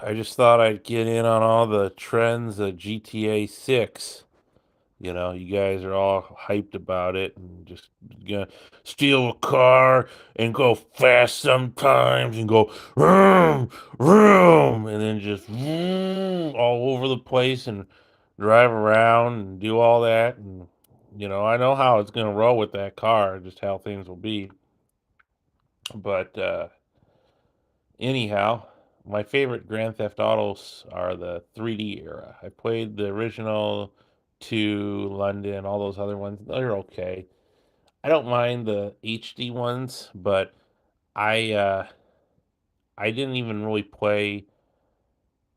I just thought I'd get in on all the trends of GTA 6. You guys are all hyped about it and just gonna steal a car and go fast sometimes and go vroom, vroom, and then just vroom all over the place and drive around and do all that. And, I know how it's gonna roll with that car, just how things will be. But anyhow, my favorite Grand Theft Autos are the 3D era. I played the original to London, all those other ones. They're okay. I don't mind the HD ones, but I didn't even really play.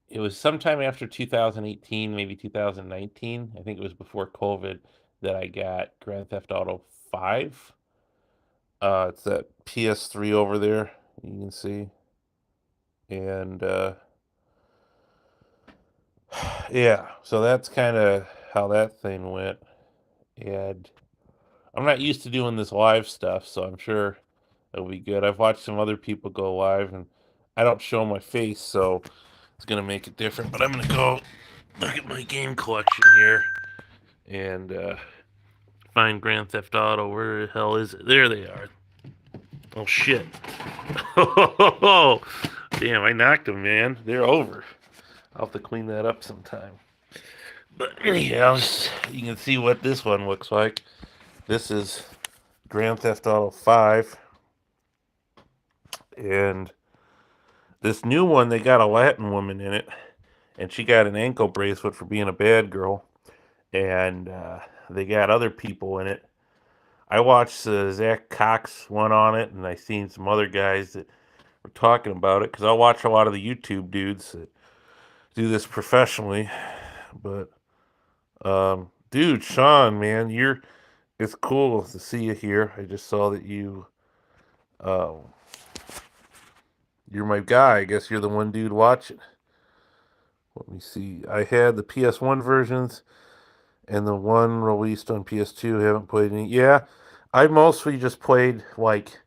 It was sometime after 2018, maybe 2019. I think it was before COVID that I got Grand Theft Auto 5. It's that PS3 over there, you can see. And yeah, so that's kind of how that thing went. And I'm not used to doing this live stuff, so I'm sure it'll be good. I've watched some other people go live, and I don't show my face, so it's gonna make it different. But I'm gonna go look at my game collection here and find Grand Theft Auto. Where the hell is it? There they are. Oh shit! Oh, damn! I knocked them, man. They're over. I'll have to clean that up sometime. But anyhow, you can see what this one looks like. This is Grand Theft Auto 5. And this new one, they got a Latin woman in it. And she got an ankle bracelet for being a bad girl. And they got other people in it. I watched Zach Cox one on it, and I seen some other guys that were talking about it because I watch a lot of the YouTube dudes that do this professionally. But dude, Sean, man, it's cool to see you here. I just saw that uh, you're my guy. I guess you're the one dude watching. Let me see. I had the PS1 versions and the one released on PS2. Haven't played any. Yeah, I mostly just played like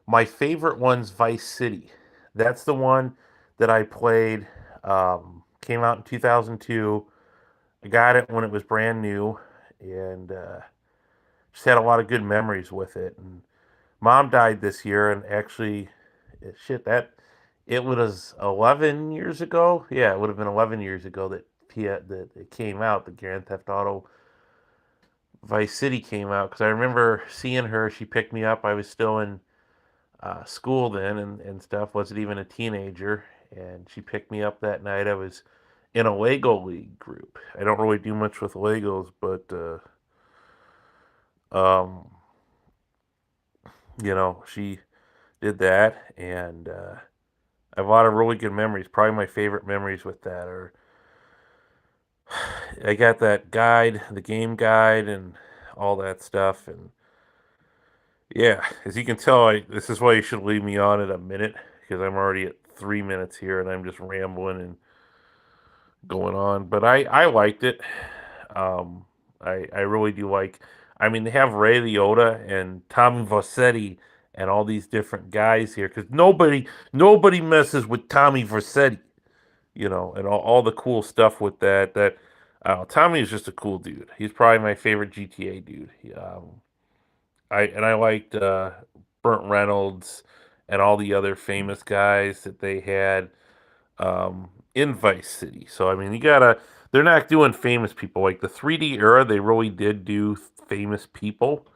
my favorite one's Vice City. That's the one that I played. Came out in 2002. I got it when it was brand new, and just had a lot of good memories with it. And mom died this year, and actually, shit, that it was 11 years ago. Yeah, it would have been 11 years ago that it came out. The Grand Theft Auto Vice City came out because I remember seeing her. She picked me up. I was still in school then and stuff. Wasn't even a teenager, and she picked me up that night. I was in a Lego League group. I don't really do much with Legos, but she did that, and I have a lot of really good memories. Probably my favorite memories with that are I got that guide, the game guide, and all that stuff. And yeah, as you can tell, this is why you should leave me on in a minute because I'm already at 3 minutes here and I'm just rambling and going on. But I liked it. Um, I really do like. I mean, they have Ray Liotta and Tommy Vercetti and all these different guys here because nobody messes with Tommy Vercetti, and all the cool stuff with that. Tommy is just a cool dude. He's probably my favorite GTA dude. I liked Burt Reynolds and all the other famous guys that they had in Vice City. So I mean, they're not doing famous people like the 3D era. They really did do famous people,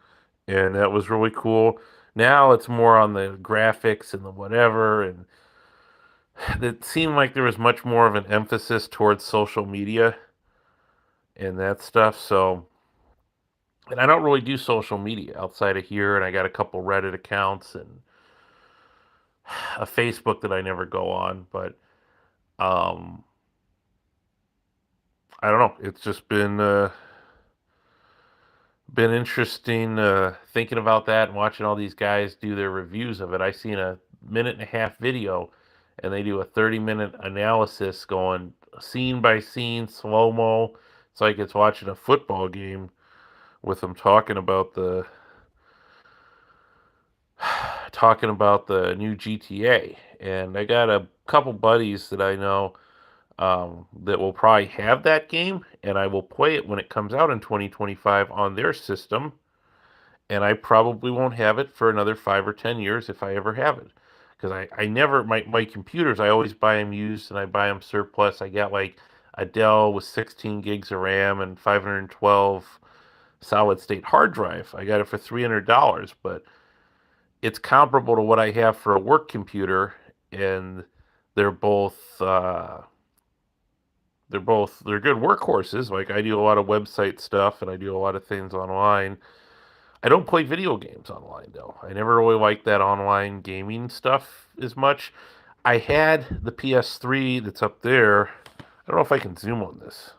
and that was really cool. Now it's more on the graphics and the whatever, and it seemed like there was much more of an emphasis towards social media and that stuff. So, and I don't really do social media outside of here, and I got a couple Reddit accounts and a Facebook that I never go on, but um, I don't know. It's just been interesting thinking about that and watching all these guys do their reviews of it. I seen a minute and a half video, and they do a 30-minute analysis going scene by scene, slow mo. It's like it's watching a football game with them talking about the new GTA, and I got a couple buddies that I know that will probably have that game, and I will play it when it comes out in 2025 on their system, and I probably won't have it for another 5 or 10 years if I ever have it. Because I never, my computers, I always buy them used and I buy them surplus. I got like a Dell with 16 gigs of RAM and 512 solid state hard drive. I got it for $300, but it's comparable to what I have for a work computer, and they're both they're good workhorses. Like I do a lot of website stuff and I do a lot of things online. I don't play video games online though. I never really liked that online gaming stuff as much. I had the PS3 that's up there. I don't know if I can zoom on this.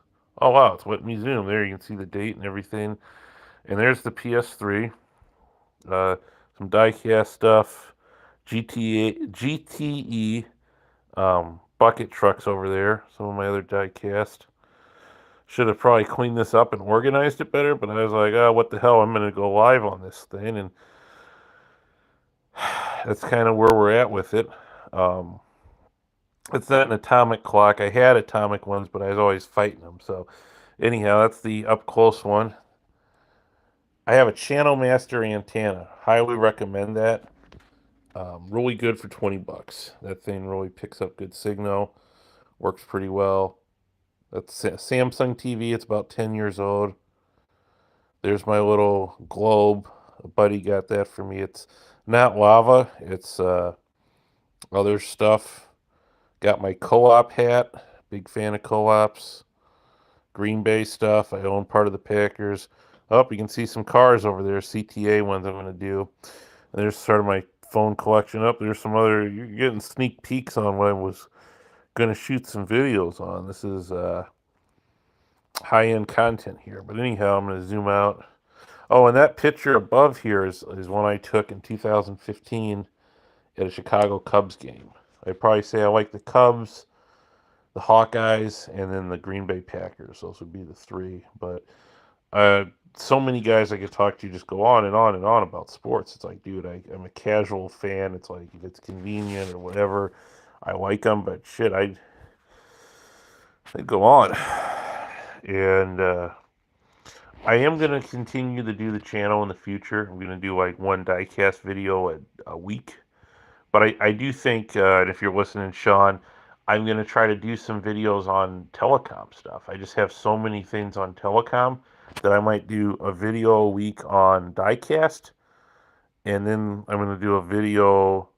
Oh wow, it's let me zoom. There you can see the date and everything. And there's the PS3. Uh, some diecast stuff. GTE bucket trucks over there. Some of my other diecast. Should have probably cleaned this up and organized it better, but I was like, oh, what the hell? I'm going to go live on this thing. And that's kind of where we're at with it. Um, it's not an atomic clock. I had atomic ones, but I was always fighting them. So, anyhow, that's the up close one. I have a Channel Master antenna. Highly recommend that. Really good for 20 bucks. That thing really picks up good signal. Works pretty well. That's a Samsung TV. It's about 10 years old. There's my little globe. A buddy got that for me. It's not lava. It's other stuff. Got my co-op hat. Big fan of co-ops. Green Bay stuff. I own part of the Packers. Oh, you can see some cars over there. CTA ones I'm going to do. And there's sort of my phone collection up. There's some other. You're getting sneak peeks on what I was going to shoot some videos on. This is high-end content here. But anyhow, I'm going to zoom out. Oh, and that picture above here is one I took in 2015 at a Chicago Cubs game. I'd probably say I like the Cubs, the Hawkeyes, and then the Green Bay Packers. Those would be the three. But so many guys I could talk to just go on and on and on about sports. It's like, dude, I'm a casual fan. It's like if it's convenient or whatever, I like them. But shit, I'd go on. And I am going to continue to do the channel in the future. I'm going to do like one diecast video a week. But I do think, and if you're listening, Sean, I'm going to try to do some videos on telecom stuff. I just have so many things on telecom that I might do a video a week on diecast. And then I'm going to do a video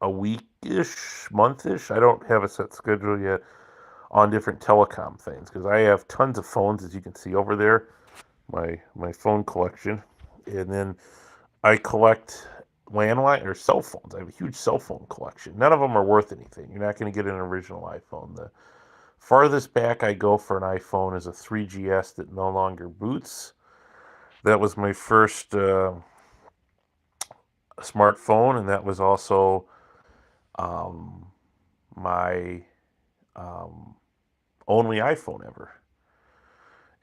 a week-ish, month-ish. I don't have a set schedule yet on different telecom things because I have tons of phones, as you can see over there, my phone collection. And then I collect landline or cell phones. I have a huge cell phone collection. None of them are worth anything. You're not going to get an original iPhone. The farthest back I go for an iPhone is a 3GS that no longer boots. That was my first smartphone, and that was also my only iPhone ever.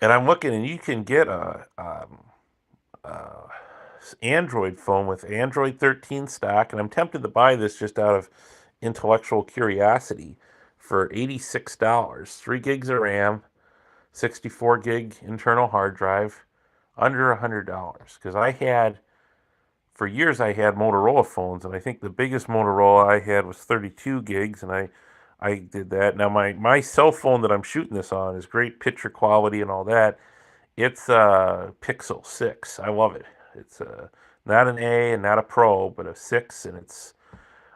And I'm looking, and you can get a Android phone with Android 13 stock, and I'm tempted to buy this just out of intellectual curiosity for $86, 3 gigs of RAM, 64 gig internal hard drive, under $100. Because for years I had Motorola phones, and I think the biggest Motorola I had was 32 gigs, and I did that. Now my cell phone that I'm shooting this on is great picture quality and all that. It's a Pixel 6. I love it. It's not an A and not a Pro, but a 6, and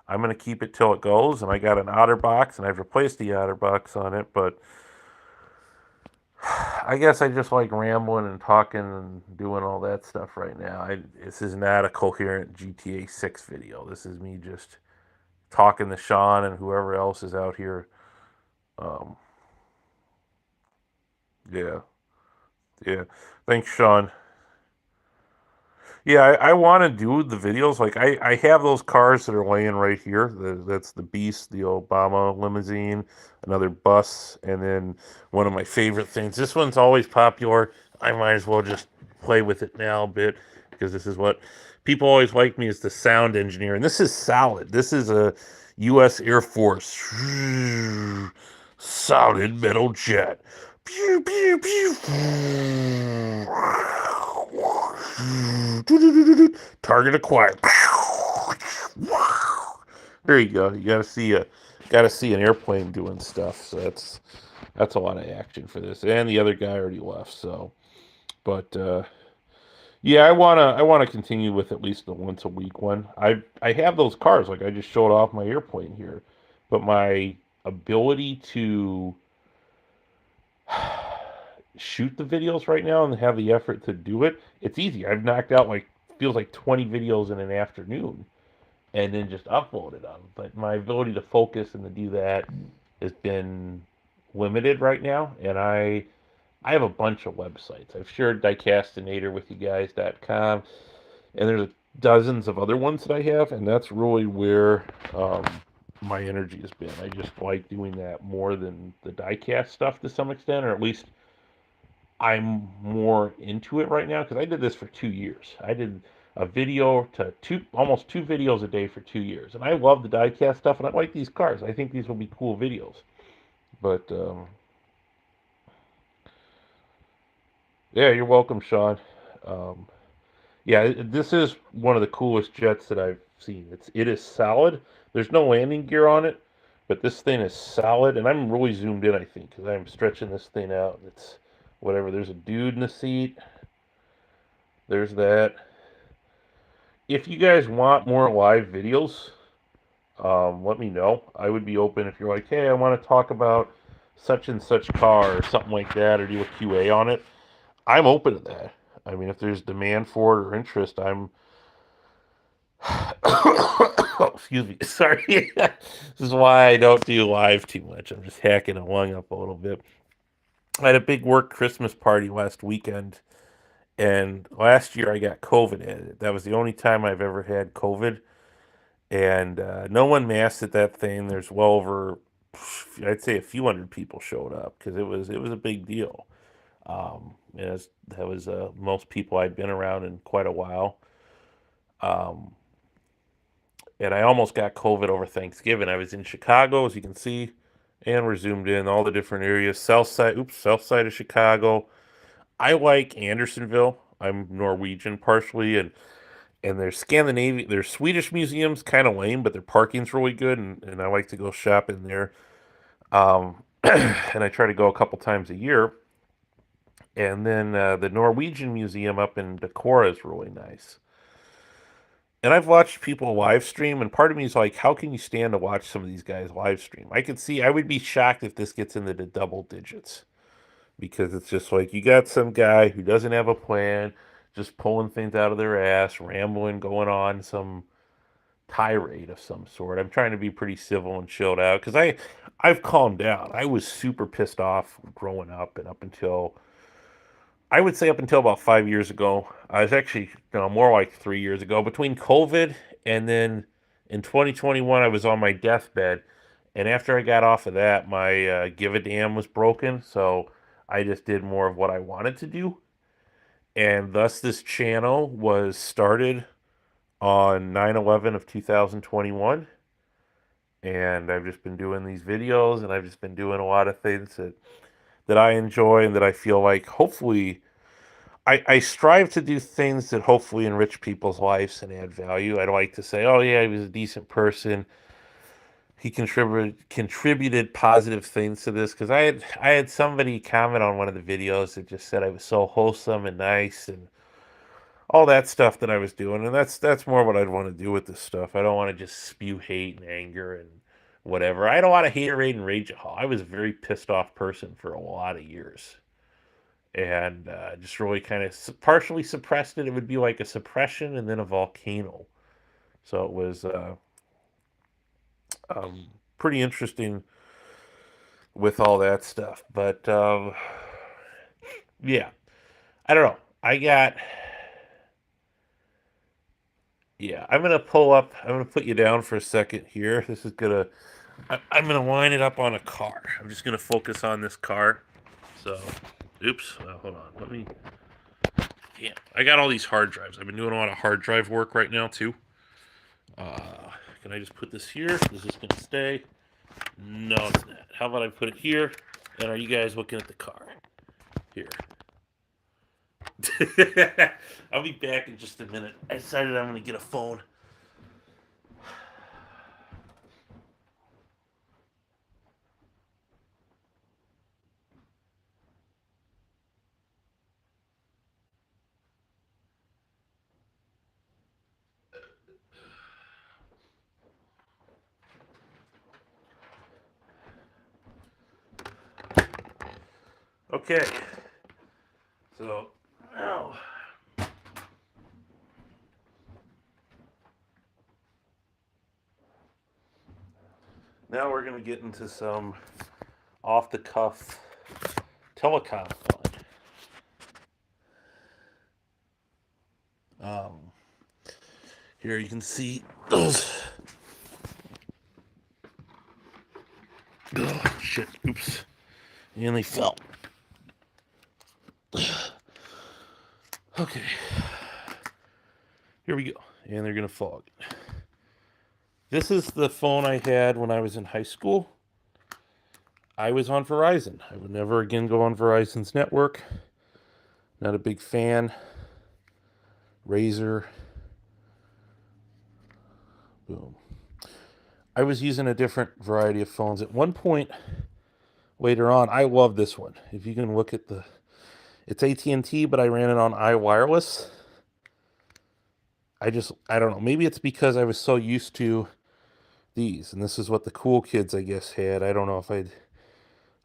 I'm going to keep it till it goes. And I got an OtterBox, and I've replaced the OtterBox on it, but I guess I just like rambling and talking and doing all that stuff right now. This is not a coherent GTA 6 video. This is me just talking to Sean and whoever else is out here. Um, yeah, yeah. Thanks, Sean. Yeah, I want to do the videos. Like I have those cars that are laying right here. That's the Beast, the Obama limousine, another bus, and then one of my favorite things. This one's always popular. I might as well just play with it now a bit. because this is what people always like me as the sound engineer. And this is solid. This is a U.S. Air Force solid metal jet. Pew, pew, pew. Target acquired. There you go. You gotta see an airplane doing stuff. So that's a lot of action for this. And the other guy already left. So, but yeah, I wanna continue with at least the once a week one. I have those cars. Like I just showed off my airplane here, but my ability to shoot the videos right now and have the effort to do it, it's easy. I've knocked out like feels like 20 videos in an afternoon and then just uploaded them. But my ability to focus and to do that has been limited right now. And I have a bunch of websites. I've shared Diecastinator with you guys.com, and there's dozens of other ones that I have, and that's really where my energy has been. I just like doing that more than the diecast stuff to some extent, or at least I'm more into it right now because I did this for 2 years. I did a video to almost two videos a day for 2 years, and I love the diecast stuff, and I like these cars. I think these will be cool videos, but yeah, you're welcome, Sean. Um, yeah, this is one of the coolest jets that I've seen. It is solid. There's no landing gear on it, but this thing is solid, and I'm really zoomed in, I think, because I'm stretching this thing out. It's whatever. There's a dude in the seat. There's that. If you guys want more live videos, let me know. I would be open if you're like, hey, I want to talk about such and such car or something like that, or do a QA on it. I'm open to that. I mean, if there's demand for it or interest, I'm. Excuse me. Sorry. This is why I don't do live too much. I'm just hacking a lung up a little bit. I had a big work Christmas party last weekend, and last year I got COVID at it. That was the only time I've ever had COVID, and no one masked at that thing. There's well over, I'd say, a few hundred people showed up because it was a big deal. That was most people I'd been around in quite a while. Um, and I almost got COVID over Thanksgiving. I was in Chicago, as you can see, and we're zoomed in all the different areas. South side of Chicago. I like Andersonville. I'm Norwegian partially, and there's Scandinavian, there's Swedish museums, kind of lame, but their parking's really good, and I like to go shop in there. And I try to go a couple times a year. And then the Norwegian museum up in Decorah is really nice. And I've watched people live stream, and part of me is like, how can you stand to watch some of these guys live stream? I would be shocked if this gets into the double digits because it's just like you got some guy who doesn't have a plan, just pulling things out of their ass, rambling, going on some tirade of some sort. I'm trying to be pretty civil and chilled out because I've calmed down. I was super pissed off growing up and up until I would say up until about 5 years ago. I was actually, more like 3 years ago. Between COVID and then in 2021, I was on my deathbed. And after I got off of that, my give a damn was broken. So I just did more of what I wanted to do. And thus, this channel was started on 9/11 of 2021. And I've just been doing these videos and I've just been doing a lot of things that I enjoy and that I feel like hopefully I strive to do things that hopefully enrich people's lives and add value. I'd like to say, oh yeah, he was a decent person. He contributed positive things to this because I had somebody comment on one of the videos that just said I was so wholesome and nice and all that stuff that I was doing, and that's more what I'd want to do with this stuff. I don't want to just spew hate and anger and whatever. I don't want to haterade and rage at all. I was a very pissed off person for a lot of years and just really kind of partially suppressed it. It would be like a suppression and then a volcano. So it was pretty interesting with all that stuff. But yeah, I don't know. Yeah, I'm gonna pull up. I'm gonna put you down for a second here. I'm gonna line it up on a car. I'm just gonna focus on this car. So, oops. Hold on. Let me Damn, I got all these hard drives. I've been doing a lot of hard drive work right now too. Can I just put this here? Is this gonna stay? No, it's not. How about I put it here? And are you guys looking at the car? Here. I'll be back in just a minute. I decided I'm gonna get a phone. Okay. So now we're gonna get into some off the cuff telecom fun. Here you can see those. Oh, shit. Oops. And they fell. Okay. Here we go. And they're going to fall again. This is the phone I had when I was in high school. I was on Verizon. I would never again go on Verizon's network. Not a big fan. Razor. Boom. I was using a different variety of phones. At one point later on, I love this one. If you can look at the... It's AT&T, but I ran it on iWireless. I don't know. Maybe it's because I was so used to these. And this is what the cool kids, I guess, had. I don't know if I'd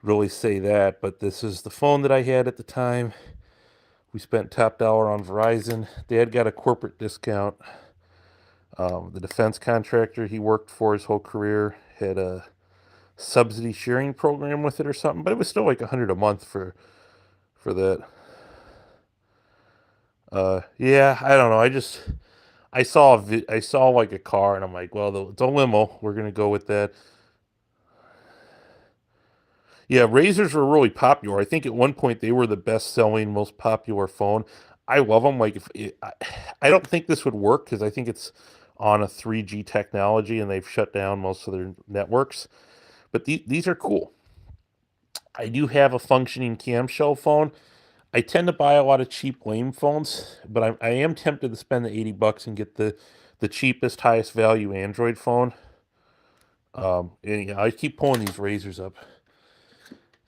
really say that, but this is the phone that I had at the time. We spent top dollar on Verizon. Dad got a corporate discount. The defense contractor he worked for his whole career had a subsidy sharing program with it or something, but it was still like $100 a month for that. Yeah, I don't know. I saw like a car, and I'm like, well, it's a limo. We're gonna go with that. Yeah, Razors were really popular. I think at one point they were the best-selling, most popular phone. I love them. Like, I don't think this would work because I think it's on a 3G technology, and they've shut down most of their networks. But these are cool. I do have a functioning camshell phone. I tend to buy a lot of cheap lame phones, but I am tempted to spend the $80 and get the cheapest, highest value Android phone. And yeah, I keep pulling these razors up.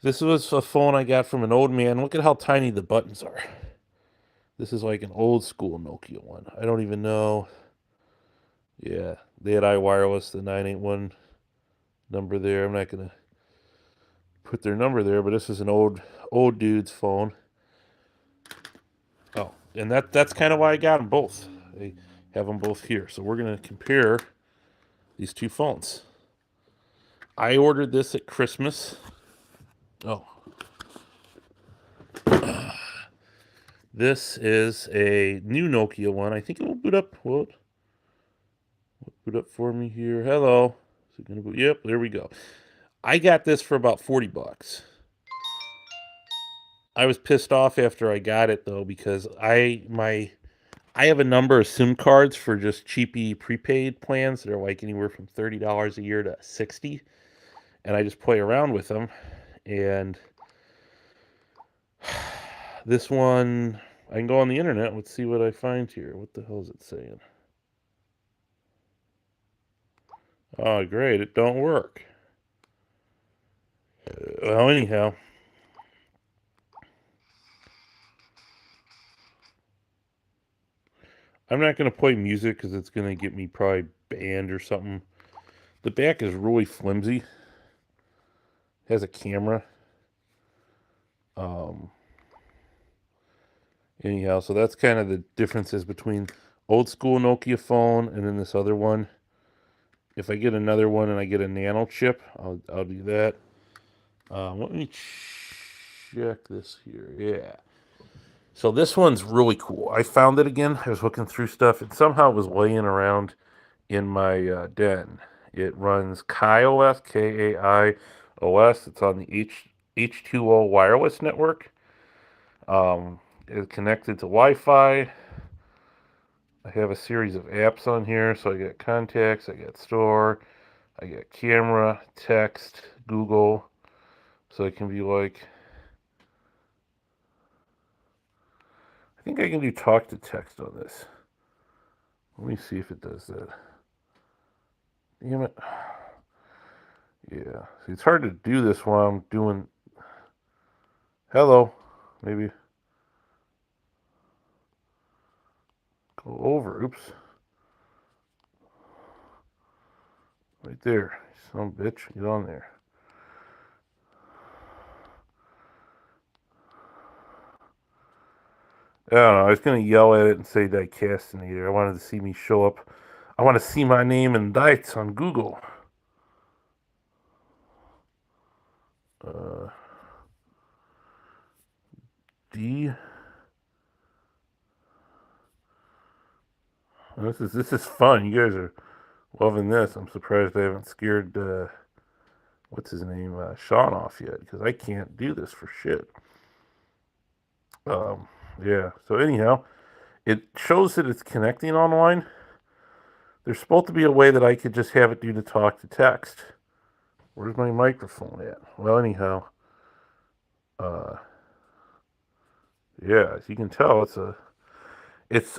This was a phone I got from an old man. Look at how tiny the buttons are. This is like an old school Nokia one. I don't even know. Yeah, they had iWireless, the 981 number there. I'm not gonna put their number there, but this is an old dude's phone. Oh, and that's kind of why I got them both. I have them both here. So we're gonna compare these two phones. I ordered this at Christmas. Oh, this is a new Nokia one. I think it will boot up. Will it boot up for me here? Hello. Is it gonna boot? Yep, there we go. I got this for about $40. I was pissed off after I got it though because I have a number of SIM cards for just cheapy prepaid plans that are like anywhere from $30 a year to $60, and I just play around with them. And this one, I can go on the internet. Let's see what I find here. What the hell is it saying? Oh, great! It don't work. Well, anyhow. I'm not going to play music because it's going to get me probably banned or something. The back is really flimsy. Has a camera. Um, Anyhow, so that's kind of the differences between old school Nokia phone and then this other one. If I get another one and I get a nano chip, I'll do that. Let me check this here. Yeah. So this one's really cool. I found it again. I was looking through stuff, and somehow it was laying around in my den. It runs KaiOS, KAIOS. It's on the H2O wireless network. is connected to Wi-Fi. I have a series of apps on here. So I got contacts, I got store, I got camera, text, Google. So it can be like, I think I can do talk to text on this. Let me see if it does that. Damn it. Yeah. See, it's hard to do this while I'm doing. Hello. Maybe go over. Oops. Right there. Some bitch. Get on there. I don't know. I was going to yell at it and say Diecastinator. I wanted to see me show up. I want to see my name in Diets on Google. Uh, D. This is fun. You guys are loving this. I'm surprised I haven't scared what's his name Sean off yet, because I can't do this for shit. Um, yeah. So anyhow, it shows that it's connecting online. There's supposed to be a way that I could just have it do the talk to text. Where's my microphone at? Well, anyhow, uh, yeah, as you can tell,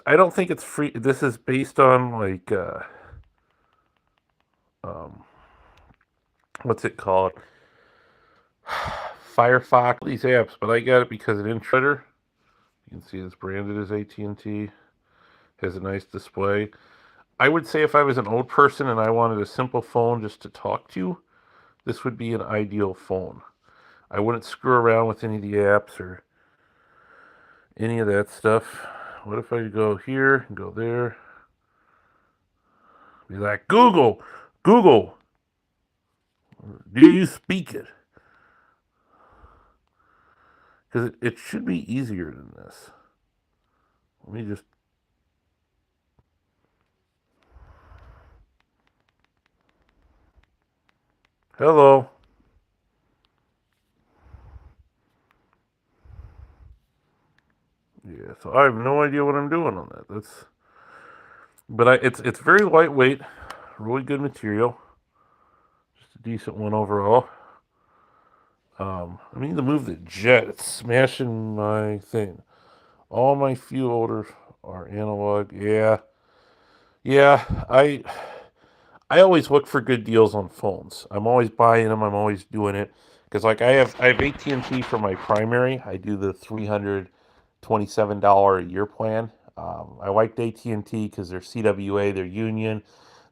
I don't think it's free. This is based on like, um, what's it called? Firefox, these apps, but I got it because of Intrader. You can see it's branded as AT&T. Has a nice display. I would say if I was an old person and I wanted a simple phone just to talk to, this would be an ideal phone. I wouldn't screw around with any of the apps or any of that stuff. What if I go here and go there? Be like, Google, Google, do you speak it? Because it should be easier than this. Let me just. Hello. Yeah, so I have no idea what I'm doing on that. It's very lightweight, really good material, just a decent one overall. I need to move the jet. It's smashing my thing. All my fuel orders are analog. Yeah, yeah. I always look for good deals on phones. I'm always buying them. I'm always doing it because like I have AT&T for my primary. I do the $327 a year plan. I liked AT&T because they're CWA, they're union,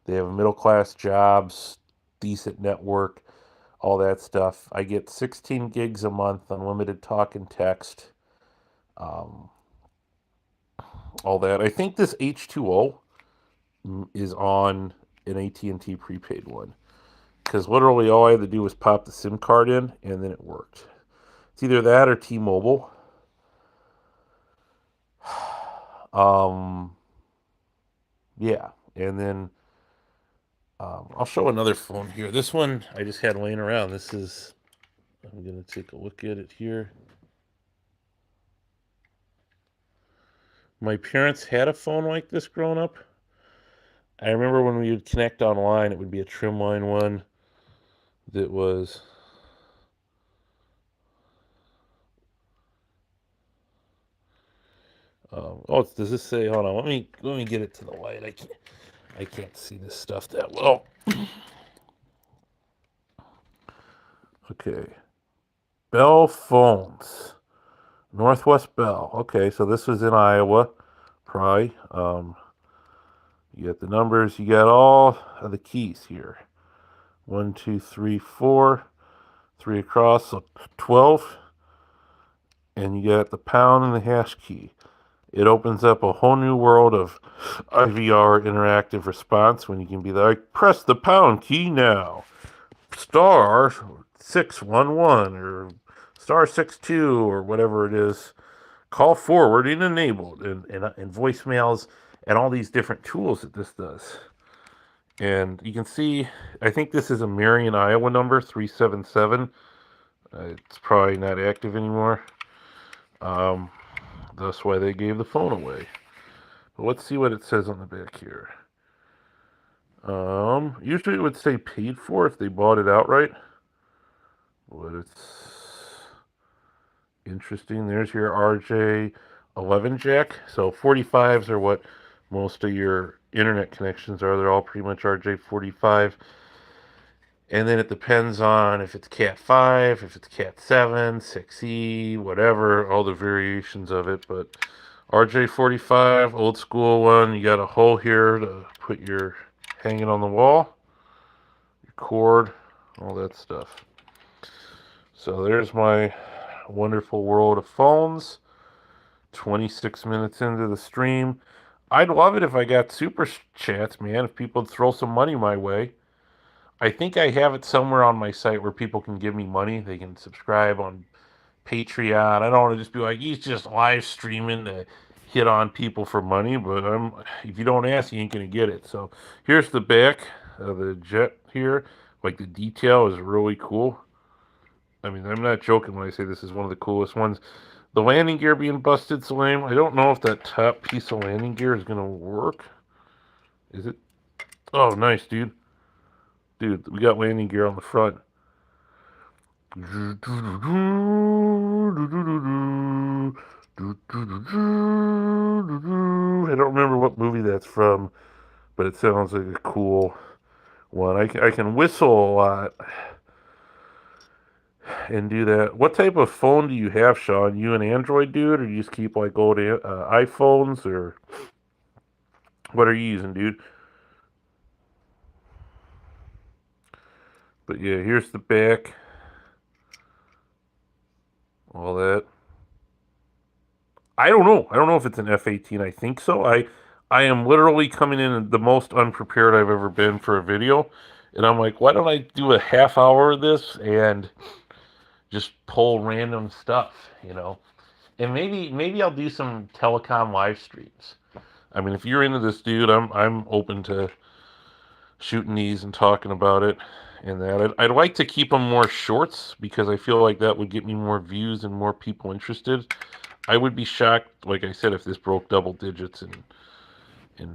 they have middle class jobs, decent network, all that stuff. I get 16 gigs a month, unlimited talk and text, um, all that. I think this H2O is on an AT&T prepaid one because literally all I had to do was pop the SIM card in and then it worked. It's either that or T-Mobile. Um, yeah, and then I'll show another phone here. This one I just had laying around. I'm gonna take a look at it here. My parents had a phone like this growing up. I remember when we would connect online, it would be a trimline one that was. Oh, does this say? Hold on, let me get it to the light. I can't see this stuff that well. Okay, Bell Phones, Northwest Bell. Okay, so this was in Iowa, probably. You got the numbers. You got all of the keys here. 1, 2, 3, 4, 3 across, so 12. And you got the pound and the hash key. It opens up a whole new world of IVR interactive response when you can be like, press the pound key now. Star 611 or star 62 or whatever it is. Call forwarding enabled and voicemails and all these different tools that this does. And you can see, I think this is a Marion, Iowa number, 377. It's probably not active anymore. Um, That's why they gave the phone away. But let's see what it says on the back here. Usually it would say paid for if they bought it outright. But it's interesting. There's your RJ11 jack. So 45s are what most of your internet connections are. They're all pretty much RJ45. And then it depends on if it's Cat 5, if it's Cat 7, 6E, whatever, all the variations of it. But RJ45, old school one, you got a hole here to put your hanging on the wall, your cord, all that stuff. So there's my wonderful world of phones. 26 minutes into the stream. I'd love it if I got super chats, man, if people would throw some money my way. I think I have it somewhere on my site where people can give me money. They can subscribe on Patreon. I don't want to just be like, he's just live streaming to hit on people for money, but if you don't ask, you ain't gonna get it. So here's the back of the jet here. Like the detail is really cool. I mean, I'm not joking when I say this is one of the coolest ones. The landing gear being busted lame. I don't know if that top piece of landing gear is gonna work. Is it? Oh, nice, dude. Dude, we got landing gear on the front. I don't remember what movie that's from, but it sounds like a cool one. I can whistle a lot and do that. What type of phone do you have, Sean? You an Android dude, or you just keep like old iPhones, or what are you using, dude? But yeah, here's the back. All that. I don't know. I don't know if it's an F-18. I think so. I am literally coming in the most unprepared I've ever been for a video. And I'm like, why don't I do a half hour of this and just pull random stuff, you know? And maybe I'll do some telecom live streams. I mean, if you're into this, dude, I'm open to shooting these and talking about it and that. I'd like to keep them more shorts because I feel like that would get me more views and more people interested. I would be shocked, like I said, if this broke double digits in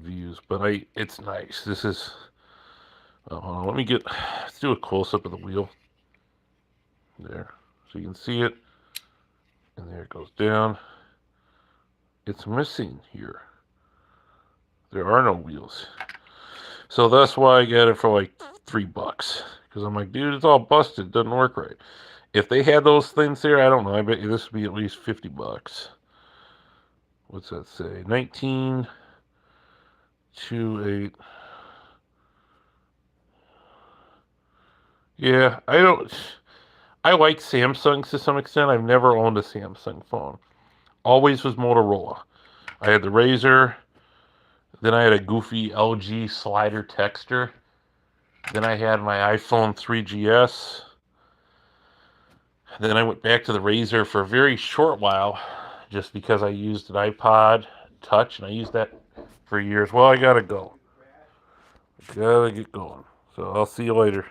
views. But it's nice. This is. Hold on, let's do a close up of the wheel. There, so you can see it, and there it goes down. It's missing here. There are no wheels. So that's why I got it for like $3. Because I'm like, dude, it's all busted. It doesn't work right. If they had those things there, I don't know. I bet you this would be at least $50. What's that say? 1928. Yeah, I like Samsungs to some extent. I've never owned a Samsung phone. Always was Motorola. I had the Razr. Then I had a goofy LG slider texter. Then I had my iPhone 3GS. Then I went back to the Razr for a very short while just because I used an iPod Touch, and I used that for years. Well, I gotta go. Gotta get going. So I'll see you later.